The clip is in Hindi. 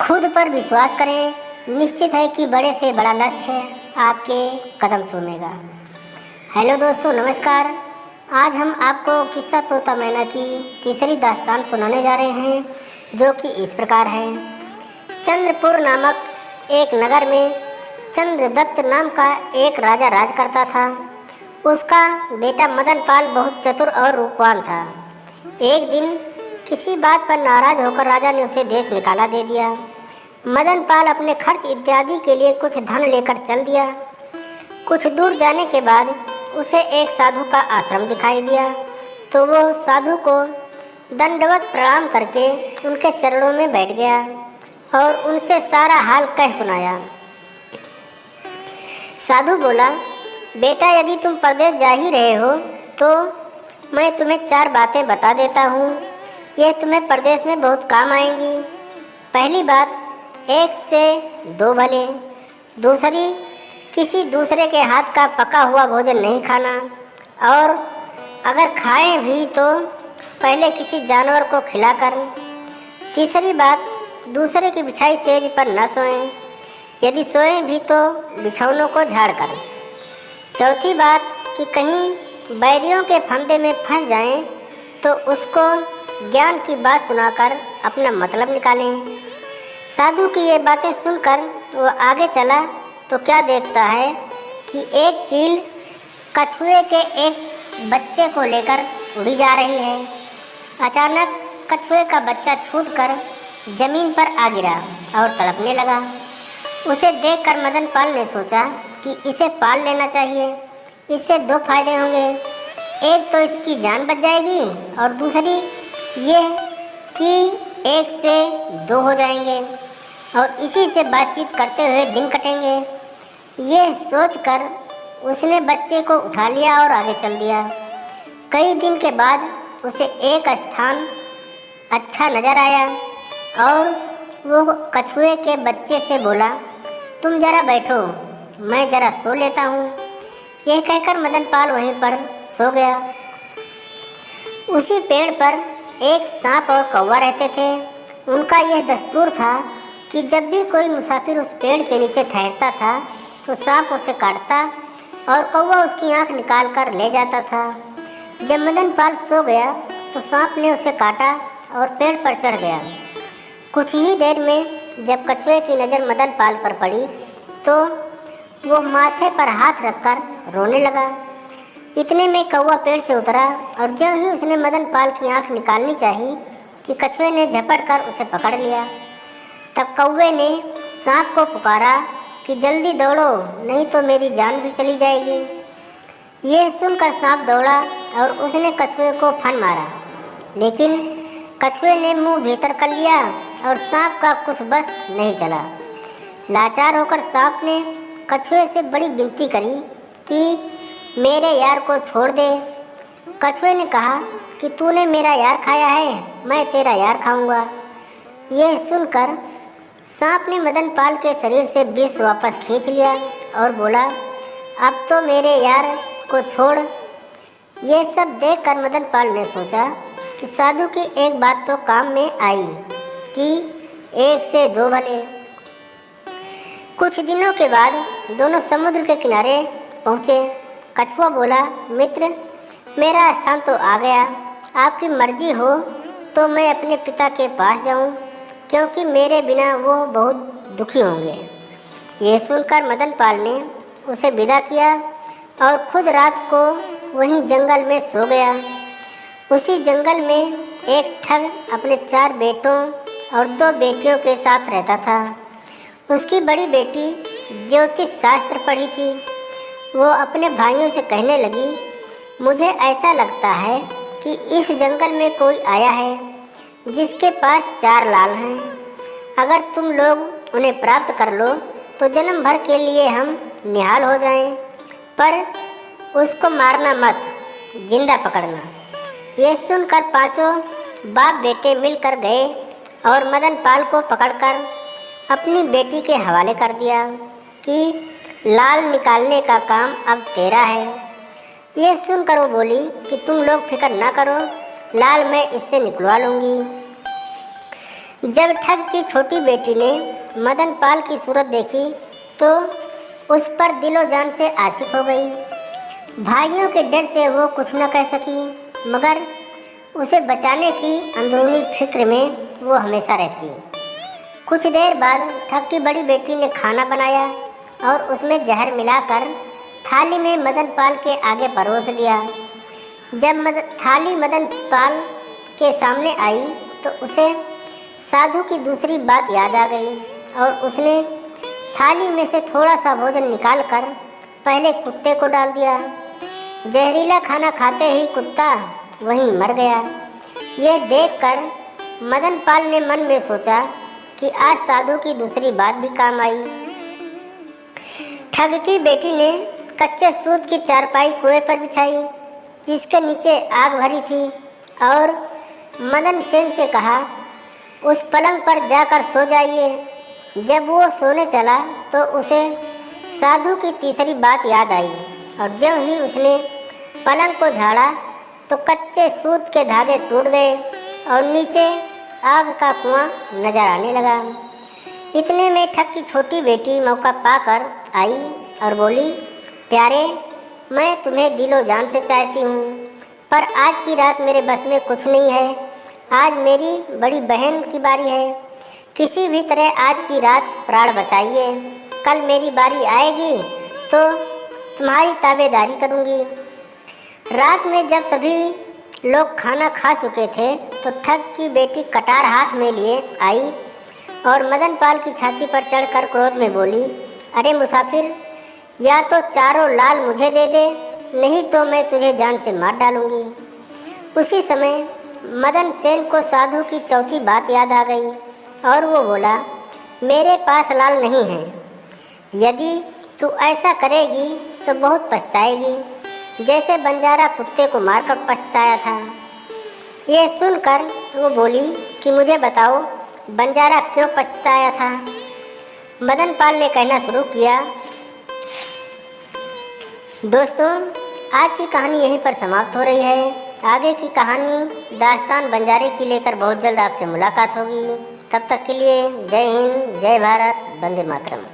खुद पर विश्वास करें, निश्चित है कि बड़े से बड़ा लक्ष्य आपके कदम चूमेगा। हेलो दोस्तों, नमस्कार। आज हम आपको किस्सा तोता मैना की तीसरी दास्तान सुनाने जा रहे हैं, जो कि इस प्रकार है। चंद्रपुर नामक एक नगर में चंद्रदत्त नाम का एक राजा राज करता था। उसका बेटा मदन पाल बहुत चतुर और रूपवान था। एक दिन किसी बात पर नाराज होकर राजा ने उसे देश निकाला दे दिया। मदन पाल अपने खर्च इत्यादि के लिए कुछ धन लेकर चल दिया। कुछ दूर जाने के बाद उसे एक साधु का आश्रम दिखाई दिया, तो वो साधु को दंडवत प्रणाम करके उनके चरणों में बैठ गया और उनसे सारा हाल कह सुनाया। साधु बोला, बेटा, यदि तुम परदेश जा ही रहे हो तो मैं तुम्हें 4 बातें बता देता हूँ। यह तुम्हें परदेश में बहुत काम आएंगी। पहली बात, 1 से 2 भले। दूसरी, किसी दूसरे के हाथ का पका हुआ भोजन नहीं खाना, और अगर खाएं भी तो पहले किसी जानवर को खिलाकर। तीसरी बात, दूसरे की बिछाई सेज पर न सोएं, यदि सोएं भी तो बिछौनों को झाड़कर। चौथी बात कि कहीं बैरियों के फंदे में फंस जाएं तो उसको ज्ञान की बात सुनाकर अपना मतलब निकालें। साधु की ये बातें सुनकर वो आगे चला तो क्या देखता है कि एक चील कछुए के एक बच्चे को लेकर उड़ी जा रही है। अचानक कछुए का बच्चा छूटकर जमीन पर आ गिरा और तड़पने लगा। उसे देखकर मदन पाल ने सोचा कि इसे पाल लेना चाहिए। इससे 2 फायदे होंगे। एक तो इसकी जान बच जाएगी और दूसरी ये कि 1 से 2 हो जाएंगे और इसी से बातचीत करते हुए दिन कटेंगे। ये सोचकर उसने बच्चे को उठा लिया और आगे चल दिया। कई दिन के बाद उसे एक स्थान अच्छा नज़र आया और वो कछुए के बच्चे से बोला, तुम जरा बैठो, मैं जरा सो लेता हूँ। यह कहकर मदन पाल वहीं पर सो गया। उसी पेड़ पर एक सांप और कौवा रहते थे। उनका यह दस्तूर था कि जब भी कोई मुसाफिर उस पेड़ के नीचे ठहरता था तो सांप उसे काटता और कौवा उसकी आंख निकाल कर ले जाता था। जब मदन पाल सो गया तो सांप ने उसे काटा और पेड़ पर चढ़ गया। कुछ ही देर में जब कछुए की नज़र मदन पाल पर पड़ी तो वो माथे पर हाथ रखकर रोने लगा। इतने में कौवा पेड़ से उतरा और जब ही उसने मदन पाल की आंख निकालनी चाहिए कि कछुए ने झपट कर उसे पकड़ लिया। तब कौवे ने सांप को पुकारा कि जल्दी दौड़ो, नहीं तो मेरी जान भी चली जाएगी। यह सुनकर सांप दौड़ा और उसने कछुए को फन मारा, लेकिन कछुए ने मुंह भीतर कर लिया और सांप का कुछ बस नहीं चला। लाचार होकर सांप ने कछुए से बड़ी विनती करी कि मेरे यार को छोड़ दे। कछुए ने कहा कि तूने मेरा यार खाया है, मैं तेरा यार खाऊंगा। यह सुनकर सांप ने मदन पाल के शरीर से विष वापस खींच लिया और बोला, अब तो मेरे यार को छोड़। ये सब देखकर मदन पाल ने सोचा कि साधु की एक बात तो काम में आई कि 1 से 2 भले। कुछ दिनों के बाद दोनों समुद्र के किनारे पहुँचे। कछुआ बोला, मित्र, मेरा स्थान तो आ गया। आपकी मर्जी हो तो मैं अपने पिता के पास जाऊं, क्योंकि मेरे बिना वो बहुत दुखी होंगे। ये सुनकर मदन पाल ने उसे विदा किया और खुद रात को वहीं जंगल में सो गया। उसी जंगल में एक ठग अपने 4 बेटों और 2 बेटियों के साथ रहता था। उसकी बड़ी बेटी ज्योतिष शास्त्र पढ़ी थी। वो अपने भाइयों से कहने लगी, मुझे ऐसा लगता है कि इस जंगल में कोई आया है जिसके पास 4 लाल हैं। अगर तुम लोग उन्हें प्राप्त कर लो तो जन्म भर के लिए हम निहाल हो जाएं, पर उसको मारना मत, जिंदा पकड़ना। ये सुनकर 5 बाप बेटे मिलकर गए और मदन पाल को पकड़कर अपनी बेटी के हवाले कर दिया कि लाल निकालने का काम अब तेरा है। ये सुनकर वो बोली कि तुम लोग फिक्र ना करो, लाल मैं इससे निकलवा लूँगी। जब ठग की छोटी बेटी ने मदन पाल की सूरत देखी तो उस पर दिलो जान से आशिक हो गई। भाइयों के डर से वो कुछ न कह सकी, मगर उसे बचाने की अंदरूनी फिक्र में वो हमेशा रहती। कुछ देर बाद ठग की बड़ी बेटी ने खाना बनाया और उसमें जहर मिलाकर थाली में मदन पाल के आगे परोस दिया। जब थाली मदन पाल के सामने आई तो उसे साधु की दूसरी बात याद आ गई और उसने थाली में से थोड़ा सा भोजन निकालकर पहले कुत्ते को डाल दिया। जहरीला खाना खाते ही कुत्ता वहीं मर गया। यह देखकर मदन पाल ने मन में सोचा कि आज साधु की दूसरी बात भी काम आई। ठग की बेटी ने कच्चे सूत की चारपाई कुएं पर बिछाई जिसके नीचे आग भरी थी और मदन सेन से कहा, उस पलंग पर जाकर सो जाइए। जब वो सोने चला तो उसे साधु की तीसरी बात याद आई और जब ही उसने पलंग को झाड़ा तो कच्चे सूत के धागे टूट गए और नीचे आग का कुआं नजर आने लगा। इतने में ठग की छोटी बेटी मौका पाकर आई और बोली, प्यारे, मैं तुम्हें दिलो जान से चाहती हूँ, पर आज की रात मेरे बस में कुछ नहीं है। आज मेरी बड़ी बहन की बारी है। किसी भी तरह आज की रात प्राण बचाइए। कल मेरी बारी आएगी तो तुम्हारी ताबेदारी करूँगी। रात में जब सभी लोग खाना खा चुके थे तो ठग की बेटी कटार हाथ में लिए आई और मदन पाल की छाती पर चढ़कर क्रोध में बोली, अरे मुसाफिर, या तो चारों लाल मुझे दे दे, नहीं तो मैं तुझे जान से मार डालूंगी। उसी समय मदन सेन को साधु की चौथी बात याद आ गई और वो बोला, मेरे पास लाल नहीं है। यदि तू ऐसा करेगी तो बहुत पछताएगी, जैसे बंजारा कुत्ते को मारकर पछताया था। ये सुनकर वो बोली कि मुझे बताओ, बंजारा क्यों पछताया था। मदन पाल ने कहना शुरू किया, दोस्तों, आज की कहानी यहीं पर समाप्त हो रही है। आगे की कहानी दास्तान बंजारे की लेकर बहुत जल्द आपसे मुलाकात होगी। तब तक के लिए जय हिंद, जय भारत, वंदे मातरम।